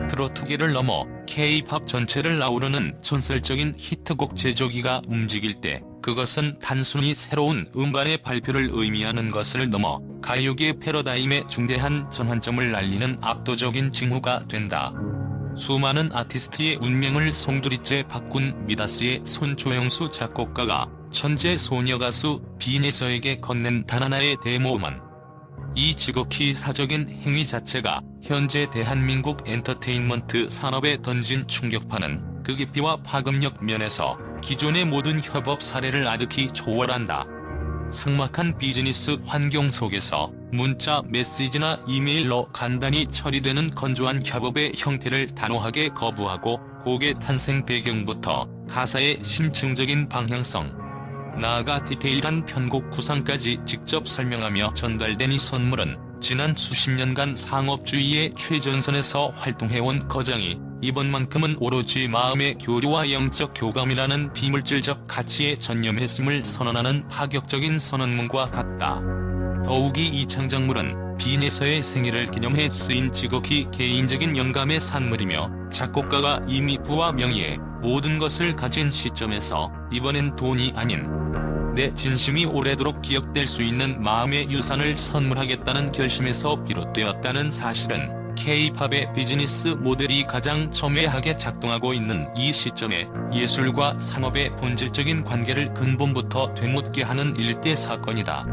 트로트계를 넘어 K-팝 전체를 아우르는 전설적인 히트곡 제조기가 움직일 때 그것은 단순히 새로운 음반의 발표를 의미하는 것을 넘어 가요계 패러다임에 중대한 전환점을 알리는 압도적인 징후가 된다. 수많은 아티스트의 운명을 송두리째 바꾼 미다스의 손조영수 작곡가가 천재 소녀 가수 빈에서에게 건넨 단 하나의 데모음원. 이 지극히 사적인 행위 자체가 현재 대한민국 엔터테인먼트 산업에 던진 충격파는 그 깊이와 파급력 면에서 기존의 모든 협업 사례를 아득히 초월한다. 삭막한 비즈니스 환경 속에서 문자 메시지나 이메일로 간단히 처리되는 건조한 협업의 형태를 단호하게 거부하고 곡의 탄생 배경부터 가사의 심층적인 방향성, 나아가 디테일한 편곡 구상까지 직접 설명하며 전달된 이 선물은 지난 수십 년간 상업주의의 최전선에서 활동해온 거장이 이번만큼은 오로지 마음의 교류와 영적 교감이라는 비물질적 가치에 전념했음을 선언하는 파격적인 선언문과 같다. 더욱이 이 창작물은 빈에서의 생일을 기념해 쓰인 지극히 개인적인 영감의 산물이며 작곡가가 이미 부와 명예의 모든 것을 가진 시점에서 이번엔 돈이 아닌 내 진심이 오래도록 기억될 수 있는 마음의 유산을 선물하겠다는 결심에서 비롯되었다는 사실은 K-팝의 비즈니스 모델이 가장 첨예하게 작동하고 있는 이 시점에 예술과 산업의 본질적인 관계를 근본부터 되묻게 하는 일대 사건이다.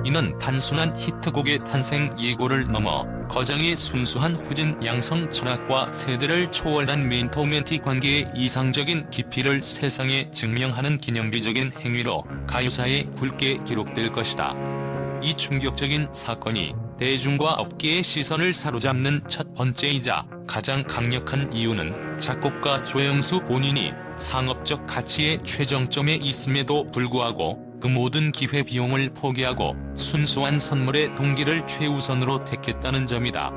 이는 단순한 히트곡의 탄생 예고를 넘어 거장의 순수한 후진 양성 철학과 세대를 초월한 멘토멘티 관계의 이상적인 깊이를 세상에 증명하는 기념비적인 행위로 가요사에 굵게 기록될 것이다. 이 충격적인 사건이 대중과 업계의 시선을 사로잡는 첫 번째이자 가장 강력한 이유는 작곡가 조영수 본인이 상업적 가치의 최정점에 있음에도 불구하고 그 모든 기회비용을 포기하고 순수한 선물의 동기를 최우선으로 택했다는 점이다.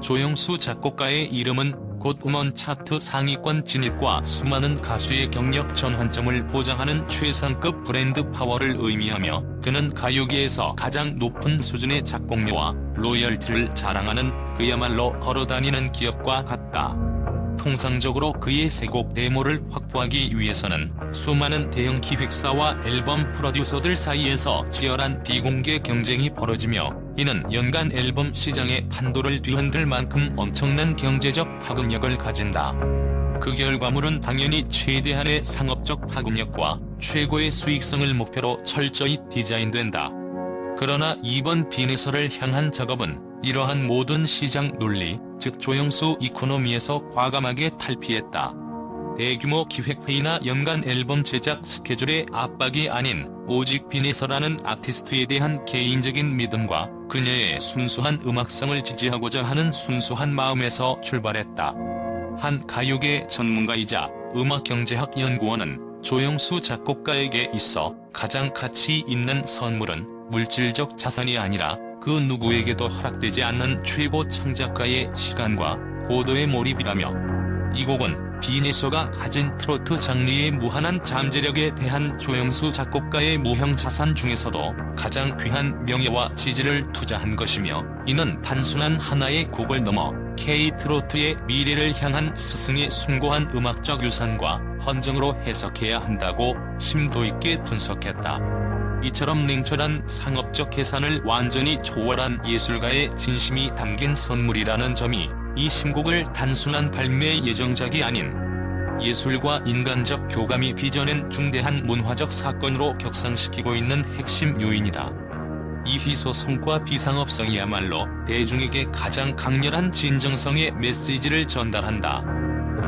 조영수 작곡가의 이름은 곧 음원 차트 상위권 진입과 수많은 가수의 경력 전환점을 보장하는 최상급 브랜드 파워를 의미하며 그는 가요계에서 가장 높은 수준의 작곡료와 로열티를 자랑하는 그야말로 걸어다니는 기업과 같다. 통상적으로 그의 새 곡 데모를 확보하기 위해서는 수많은 대형 기획사와 앨범 프로듀서들 사이에서 치열한 비공개 경쟁이 벌어지며 이는 연간 앨범 시장의 판도를 뒤흔들 만큼 엄청난 경제적 파급력을 가진다. 그 결과물은 당연히 최대한의 상업적 파급력과 최고의 수익성을 목표로 철저히 디자인된다. 그러나 이번 빈에서를 향한 작업은 이러한 모든 시장 논리, 즉 조영수 이코노미에서 과감하게 탈피했다. 대규모 기획회의나 연간 앨범 제작 스케줄의 압박이 아닌 오직 빈에서라는 아티스트에 대한 개인적인 믿음과 그녀의 순수한 음악성을 지지하고자 하는 순수한 마음에서 출발했다. 한 가요계 전문가이자 음악경제학 연구원은 조영수 작곡가에게 있어 가장 가치 있는 선물은 물질적 자산이 아니라 그 누구에게도 허락되지 않는 최고 창작가의 시간과 고도의 몰입이라며 이 곡은 빈에서가 가진 트로트 장르의 무한한 잠재력에 대한 조영수 작곡가의 무형 자산 중에서도 가장 귀한 명예와 지지를 투자한 것이며 이는 단순한 하나의 곡을 넘어 K-트로트의 미래를 향한 스승의 숭고한 음악적 유산과 헌정으로 해석해야 한다고 심도 있게 분석했다. 이처럼 냉철한 상업적 계산을 완전히 초월한 예술가의 진심이 담긴 선물이라는 점이 이 신곡을 단순한 발매 예정작이 아닌 예술과 인간적 교감이 빚어낸 중대한 문화적 사건으로 격상시키고 있는 핵심 요인이다. 이 희소성과 비상업성이야말로 대중에게 가장 강렬한 진정성의 메시지를 전달한다.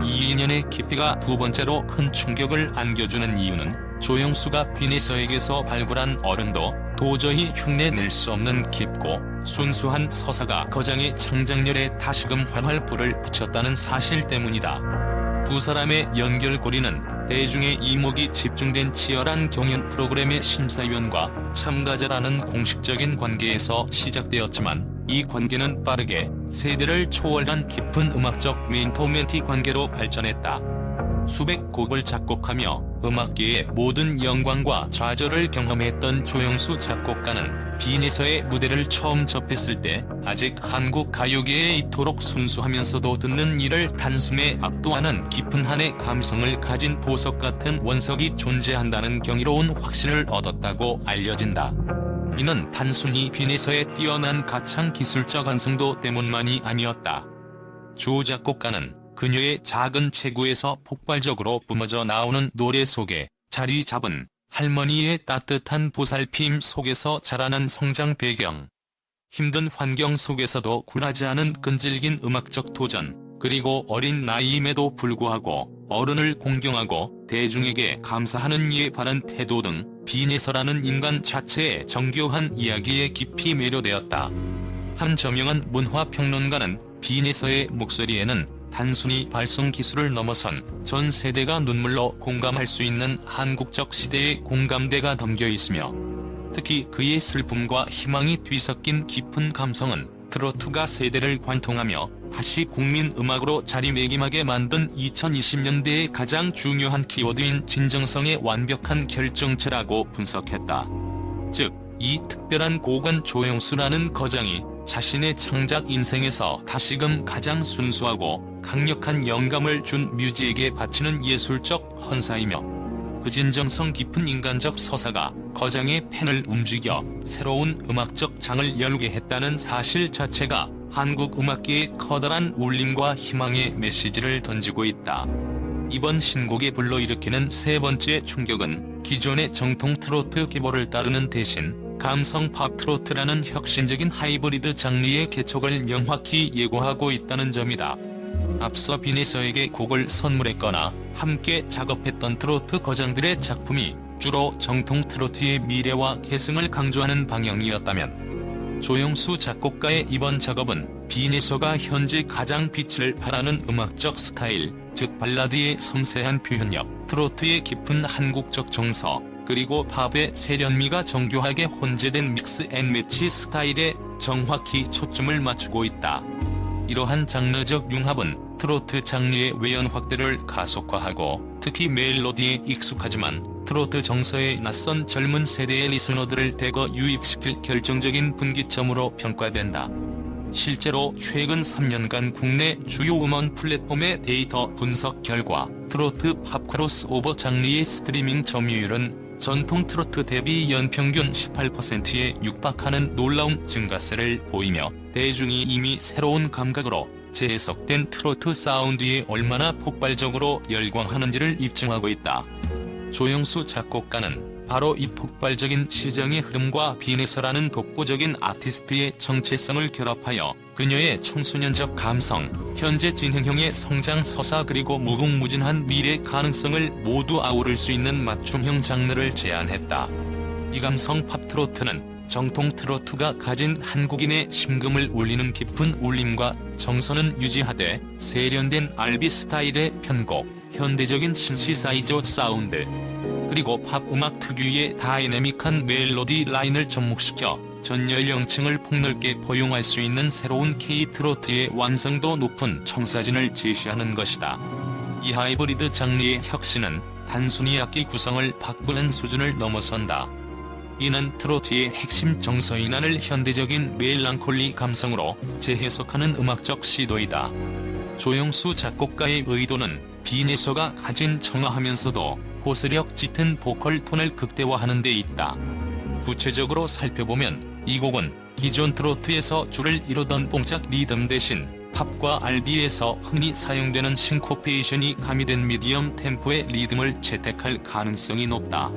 이 인연의 깊이가 두 번째로 큰 충격을 안겨주는 이유는 조영수가 빈에서에게서 발굴한 어른도 도저히 흉내낼 수 없는 깊고 순수한 서사가 거장의 창작열에 다시금 활활 불을 붙였다는 사실 때문이다. 두 사람의 연결고리는 대중의 이목이 집중된 치열한 경연 프로그램의 심사위원과 참가자라는 공식적인 관계에서 시작되었지만 이 관계는 빠르게 세대를 초월한 깊은 음악적 멘토멘티 관계로 발전했다. 수백 곡을 작곡하며 음악계의 모든 영광과 좌절을 경험했던 조영수 작곡가는 빈에서의 무대를 처음 접했을 때 아직 한국 가요계에 이토록 순수하면서도 듣는 이를 단숨에 압도하는 깊은 한의 감성을 가진 보석 같은 원석이 존재한다는 경이로운 확신을 얻었다고 알려진다. 이는 단순히 빈에서의 뛰어난 가창 기술적 완성도 때문만이 아니었다. 조 작곡가는 그녀의 작은 체구에서 폭발적으로 뿜어져 나오는 노래 속에 자리 잡은 할머니의 따뜻한 보살핌 속에서 자라난 성장 배경, 힘든 환경 속에서도 굴하지 않은 끈질긴 음악적 도전, 그리고 어린 나이임에도 불구하고 어른을 공경하고 대중에게 감사하는 이에 바른 태도 등 빈에서라는 인간 자체의 정교한 이야기에 깊이 매료되었다. 한 저명한 문화평론가는 빈에서의 목소리에는 단순히 발성 기술을 넘어선 전 세대가 눈물로 공감할 수 있는 한국적 시대의 공감대가 담겨 있으며, 특히 그의 슬픔과 희망이 뒤섞인 깊은 감성은 트로트가 세대를 관통하며 다시 국민 음악으로 자리매김하게 만든 2020년대의 가장 중요한 키워드인 진정성의 완벽한 결정체라고 분석했다. 즉, 이 특별한 고관 조영수라는 거장이 자신의 창작 인생에서 다시금 가장 순수하고 강력한 영감을 준 뮤지에게 바치는 예술적 헌사이며, 그 진정성 깊은 인간적 서사가 거장의 펜을 움직여 새로운 음악적 장을 열게 했다는 사실 자체가 한국 음악계에 커다란 울림과 희망의 메시지를 던지고 있다. 이번 신곡에 불러일으키는 세 번째 충격은 기존의 정통 트로트 기보를 따르는 대신 감성 팝 트로트라는 혁신적인 하이브리드 장르의 개척을 명확히 예고하고 있다는 점이다. 앞서 빈에서에게 곡을 선물했거나 함께 작업했던 트로트 거장들의 작품이 주로 정통 트로트의 미래와 계승을 강조하는 방향이었다면, 조영수 작곡가의 이번 작업은 빈에서가 현재 가장 빛을 발하는 음악적 스타일, 즉 발라드의 섬세한 표현력, 트로트의 깊은 한국적 정서, 그리고 팝의 세련미가 정교하게 혼재된 믹스 앤 매치 스타일에 정확히 초점을 맞추고 있다. 이러한 장르적 융합은 트로트 장르의 외연 확대를 가속화하고, 특히 멜로디에 익숙하지만 트로트 정서에 낯선 젊은 세대의 리스너들을 대거 유입시킬 결정적인 분기점으로 평가된다. 실제로 최근 3년간 국내 주요 음원 플랫폼의 데이터 분석 결과 트로트 팝 크로스오버 장르의 스트리밍 점유율은 전통 트로트 대비 연평균 18%에 육박하는 놀라운 증가세를 보이며, 대중이 이미 새로운 감각으로 재해석된 트로트 사운드에 얼마나 폭발적으로 열광하는지를 입증하고 있다. 조영수 작곡가는 바로 이 폭발적인 시장의 흐름과 빈에서라는 독보적인 아티스트의 정체성을 결합하여 그녀의 청소년적 감성, 현재 진행형의 성장 서사, 그리고 무궁무진한 미래 가능성을 모두 아우를 수 있는 맞춤형 장르를 제안했다. 이 감성 팝 트로트는 정통 트로트가 가진 한국인의 심금을 울리는 깊은 울림과 정서는 유지하되 세련된 R&B 스타일의 편곡, 현대적인 신시사이저 사운드, 그리고 팝 음악 특유의 다이내믹한 멜로디 라인을 접목시켜 전 연령층을 폭넓게 포용할 수 있는 새로운 K-트로트의 완성도 높은 청사진을 제시하는 것이다. 이 하이브리드 장르의 혁신은 단순히 악기 구성을 바꾸는 수준을 넘어선다. 이는 트로트의 핵심 정서인안을 현대적인 멜랑콜리 감성으로 재해석하는 음악적 시도이다. 조영수 작곡가의 의도는 빈에서가 가진 청아하면서도 호소력 짙은 보컬 톤을 극대화하는 데 있다. 구체적으로 살펴보면 이 곡은 기존 트로트에서 주를 이루던 뽕짝 리듬 대신 팝과 R&B에서 흔히 사용되는 싱코페이션이 가미된 미디엄 템포의 리듬을 채택할 가능성이 높다.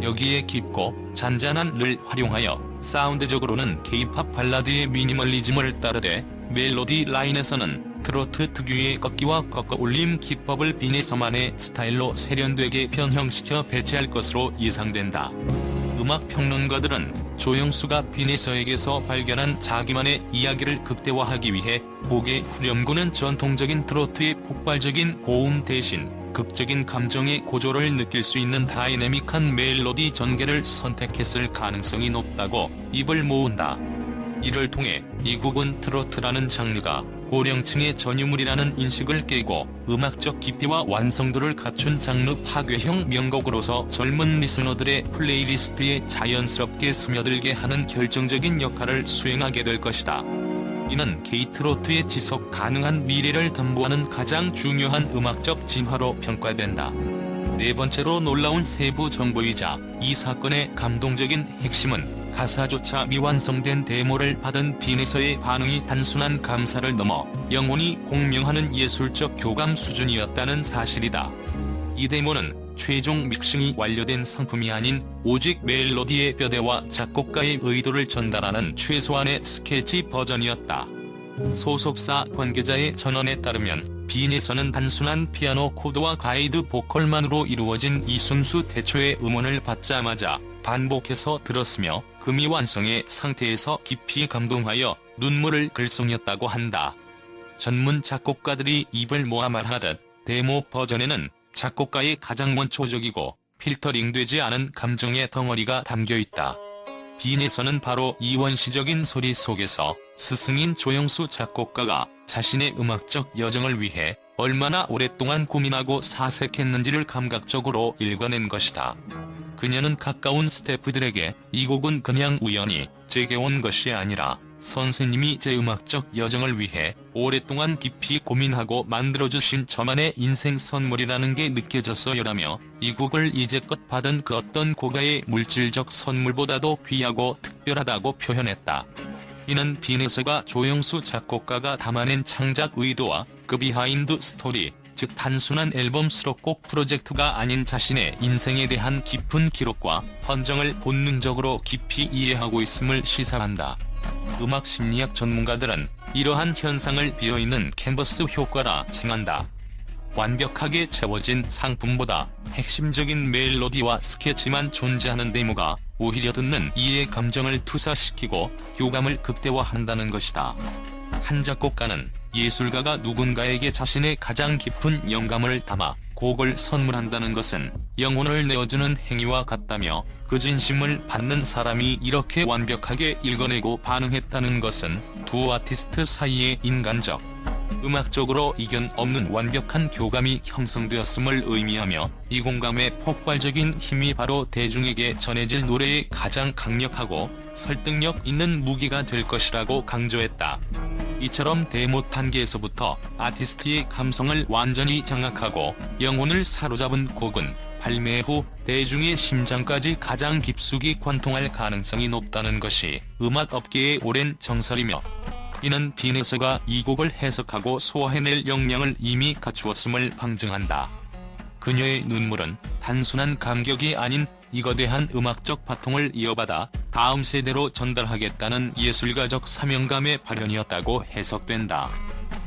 여기에 깊고 잔잔한 를 활용하여 사운드적으로는 K-팝 발라드의 미니멀리즘을 따르되, 멜로디 라인에서는 트로트 특유의 꺾기와 꺾어 올림 기법을 빈에서만의 스타일로 세련되게 변형시켜 배치할 것으로 예상된다. 음악 평론가들은 조영수가 빈에서에게서 발견한 자기만의 이야기를 극대화하기 위해 곡의 후렴구는 전통적인 트로트의 폭발적인 고음 대신 극적인 감정의 고조를 느낄 수 있는 다이내믹한 멜로디 전개를 선택했을 가능성이 높다고 입을 모은다. 이를 통해 이 곡은 트로트라는 장르가 고령층의 전유물이라는 인식을 깨고 음악적 깊이와 완성도를 갖춘 장르 파괴형 명곡으로서 젊은 리스너들의 플레이리스트에 자연스럽게 스며들게 하는 결정적인 역할을 수행하게 될 것이다. 이는 게이트로트의 지속 가능한 미래를 담보하는 가장 중요한 음악적 진화로 평가된다. 네 번째로 놀라운 세부 정보이자 이 사건의 감동적인 핵심은 가사조차 미완성된 데모를 받은 빈에서의 반응이 단순한 감사를 넘어 영혼이 공명하는 예술적 교감 수준이었다는 사실이다. 이 데모는 최종 믹싱이 완료된 상품이 아닌 오직 멜로디의 뼈대와 작곡가의 의도를 전달하는 최소한의 스케치 버전이었다. 소속사 관계자의 전언에 따르면 빈에서는 단순한 피아노 코드와 가이드 보컬만으로 이루어진 이 순수 대초의 음원을 받자마자 반복해서 들었으며 금이완성의 상태에서 깊이 감동하여 눈물을 글썽였다고 한다. 전문 작곡가들이 입을 모아 말하듯 데모 버전에는 작곡가의 가장 원초적이고 필터링되지 않은 감정의 덩어리가 담겨있다. 빈에서는 바로 이 원시적인 소리 속에서 스승인 조영수 작곡가가 자신의 음악적 여정을 위해 얼마나 오랫동안 고민하고 사색했는지를 감각적으로 읽어낸 것이다. 그녀는 가까운 스태프들에게 이 곡은 그냥 우연히 제게 온 것이 아니라 선생님이 제 음악적 여정을 위해 오랫동안 깊이 고민하고 만들어주신 저만의 인생 선물이라는 게 느껴졌어요라며 이 곡을 이제껏 받은 그 어떤 고가의 물질적 선물보다도 귀하고 특별하다고 표현했다. 이는 빈에서가 조영수 작곡가가 담아낸 창작 의도와 그 비하인드 스토리, 즉 단순한 앨범 수록곡 프로젝트가 아닌 자신의 인생에 대한 깊은 기록과 헌정을 본능적으로 깊이 이해하고 있음을 시사한다. 음악 심리학 전문가들은 이러한 현상을 비어있는 캔버스 효과라 칭한다. 완벽하게 채워진 상품보다 핵심적인 멜로디와 스케치만 존재하는 데모가 오히려 듣는 이의 감정을 투사시키고 효감을 극대화한다는 것이다. 한 작곡가는 예술가가 누군가에게 자신의 가장 깊은 영감을 담아 곡을 선물한다는 것은 영혼을 내어주는 행위와 같다며 그 진심을 받는 사람이 이렇게 완벽하게 읽어내고 반응했다는 것은 두 아티스트 사이의 인간적, 음악적으로 이견 없는 완벽한 교감이 형성되었음을 의미하며 이 공감의 폭발적인 힘이 바로 대중에게 전해질 노래의 가장 강력하고 설득력 있는 무기가 될 것이라고 강조했다. 이처럼 데모 단계에서부터 아티스트의 감성을 완전히 장악하고 영혼을 사로잡은 곡은 발매 후 대중의 심장까지 가장 깊숙이 관통할 가능성이 높다는 것이 음악업계의 오랜 정설이며 이는 빈에서가 이 곡을 해석하고 소화해낼 역량을 이미 갖추었음을 방증한다. 그녀의 눈물은 단순한 감격이 아닌 이거대한 음악적 바통을 이어받아 다음 세대로 전달하겠다는 예술가적 사명감의 발현이었다고 해석된다.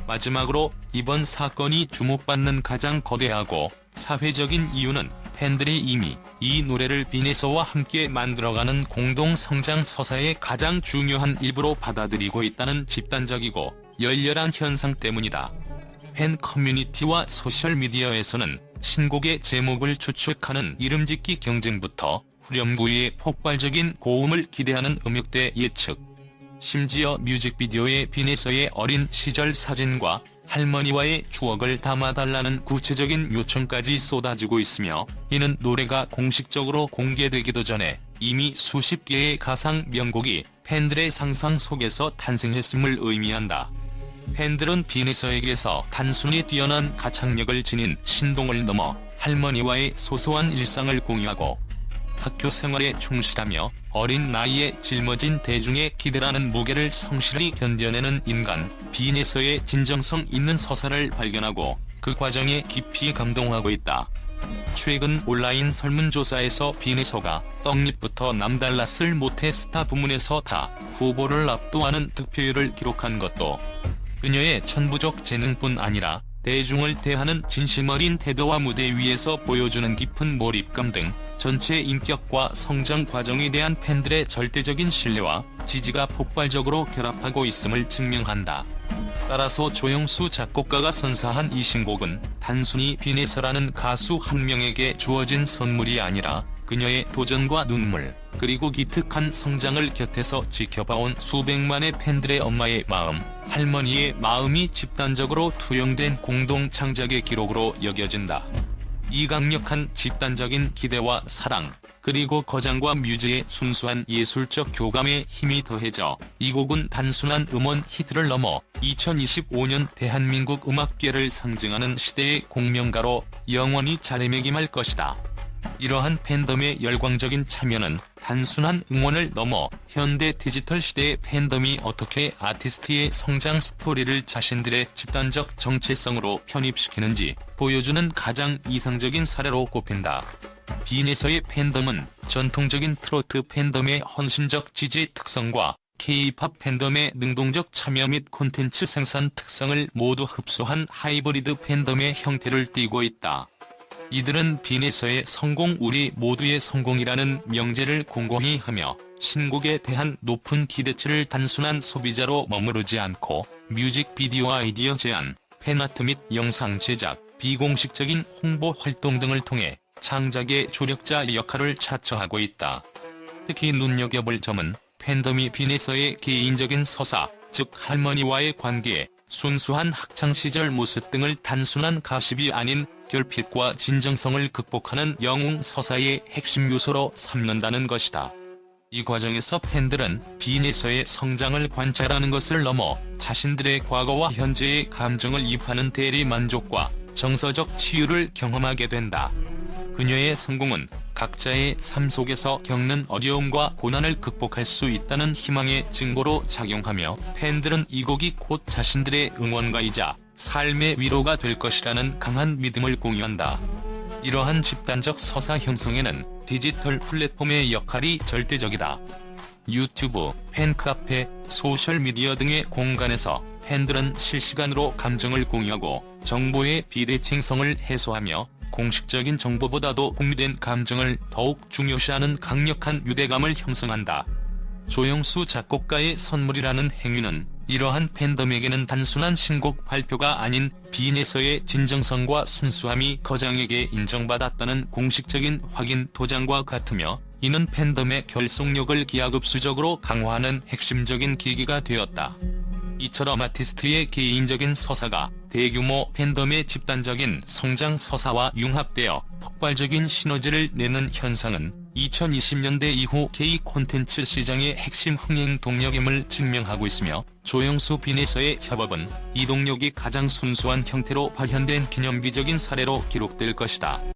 마지막으로 이번 사건이 주목받는 가장 거대하고 사회적인 이유는 팬들이 이미 이 노래를 빈에서와 함께 만들어가는 공동 성장 서사의 가장 중요한 일부로 받아들이고 있다는 집단적이고 열렬한 현상 때문이다. 팬 커뮤니티와 소셜미디어에서는 신곡의 제목을 추측하는 이름짓기 경쟁부터 후렴구의 폭발적인 고음을 기대하는 음역대 예측, 심지어 뮤직비디오에 빈에서의 어린 시절 사진과 할머니와의 추억을 담아달라는 구체적인 요청까지 쏟아지고 있으며 이는 노래가 공식적으로 공개되기도 전에 이미 수십 개의 가상 명곡이 팬들의 상상 속에서 탄생했음을 의미한다. 팬들은 빈에서에게서 단순히 뛰어난 가창력을 지닌 신동을 넘어 할머니와의 소소한 일상을 공유하고 학교 생활에 충실하며 어린 나이에 짊어진 대중의 기대라는 무게를 성실히 견뎌내는 인간 빈에서의 진정성 있는 서사를 발견하고 그 과정에 깊이 감동하고 있다. 최근 온라인 설문조사에서 빈에서가 떡잎부터 남달랐을 모태 스타 부문에서 다 후보를 압도하는 득표율을 기록한 것도 그녀의 천부적 재능뿐 아니라 대중을 대하는 진심 어린 태도와 무대 위에서 보여주는 깊은 몰입감 등 전체 인격과 성장 과정에 대한 팬들의 절대적인 신뢰와 지지가 폭발적으로 결합하고 있음을 증명한다. 따라서 조영수 작곡가가 선사한 이 신곡은 단순히 빈에서라는 가수 한 명에게 주어진 선물이 아니라 그녀의 도전과 눈물, 그리고 기특한 성장을 곁에서 지켜봐온 수백만의 팬들의 엄마의 마음, 할머니의 마음이 집단적으로 투영된 공동 창작의 기록으로 여겨진다. 이 강력한 집단적인 기대와 사랑, 그리고 거장과 뮤즈의 순수한 예술적 교감에 힘이 더해져 이 곡은 단순한 음원 히트를 넘어 2025년 대한민국 음악계를 상징하는 시대의 공명가로 영원히 자리매김할 것이다. 이러한 팬덤의 열광적인 참여는 단순한 응원을 넘어 현대 디지털 시대의 팬덤이 어떻게 아티스트의 성장 스토리를 자신들의 집단적 정체성으로 편입시키는지 보여주는 가장 이상적인 사례로 꼽힌다. 빈에서의 팬덤은 전통적인 트로트 팬덤의 헌신적 지지 특성과 K-팝 팬덤의 능동적 참여 및 콘텐츠 생산 특성을 모두 흡수한 하이브리드 팬덤의 형태를 띠고 있다. 이들은 빈에서의 성공 우리 모두의 성공이라는 명제를 공공히 하며 신곡에 대한 높은 기대치를 단순한 소비자로 머무르지 않고 뮤직비디오 아이디어 제안, 팬아트 및 영상 제작, 비공식적인 홍보 활동 등을 통해 창작의 조력자 역할을 자처하고 있다. 특히 눈여겨볼 점은 팬덤이 빈에서의 개인적인 서사, 즉 할머니와의 관계, 순수한 학창시절 모습 등을 단순한 가십이 아닌 결핍과 진정성을 극복하는 영웅 서사의 핵심 요소로 삼는다는 것이다. 이 과정에서 팬들은 빈에서의 성장을 관찰하는 것을 넘어 자신들의 과거와 현재의 감정을 이입하는 대리 만족과 정서적 치유를 경험하게 된다. 그녀의 성공은 각자의 삶 속에서 겪는 어려움과 고난을 극복할 수 있다는 희망의 증거로 작용하며 팬들은 이 곡이 곧 자신들의 응원가이자 삶의 위로가 될 것이라는 강한 믿음을 공유한다. 이러한 집단적 서사 형성에는 디지털 플랫폼의 역할이 절대적이다. 유튜브, 팬카페, 소셜미디어 등의 공간에서 팬들은 실시간으로 감정을 공유하고 정보의 비대칭성을 해소하며 공식적인 정보보다도 공유된 감정을 더욱 중요시하는 강력한 유대감을 형성한다. 조영수 작곡가의 선물이라는 행위는 이러한 팬덤에게는 단순한 신곡 발표가 아닌 빈에서의 진정성과 순수함이 거장에게 인정받았다는 공식적인 확인 도장과 같으며 이는 팬덤의 결속력을 기하급수적으로 강화하는 핵심적인 계기가 되었다. 이처럼 아티스트의 개인적인 서사가 대규모 팬덤의 집단적인 성장 서사와 융합되어 폭발적인 시너지를 내는 현상은 2020년대 이후 K 콘텐츠 시장의 핵심 흥행 동력임을 증명하고 있으며 조영수 빈에서의 협업은 이 동력이 가장 순수한 형태로 발현된 기념비적인 사례로 기록될 것이다.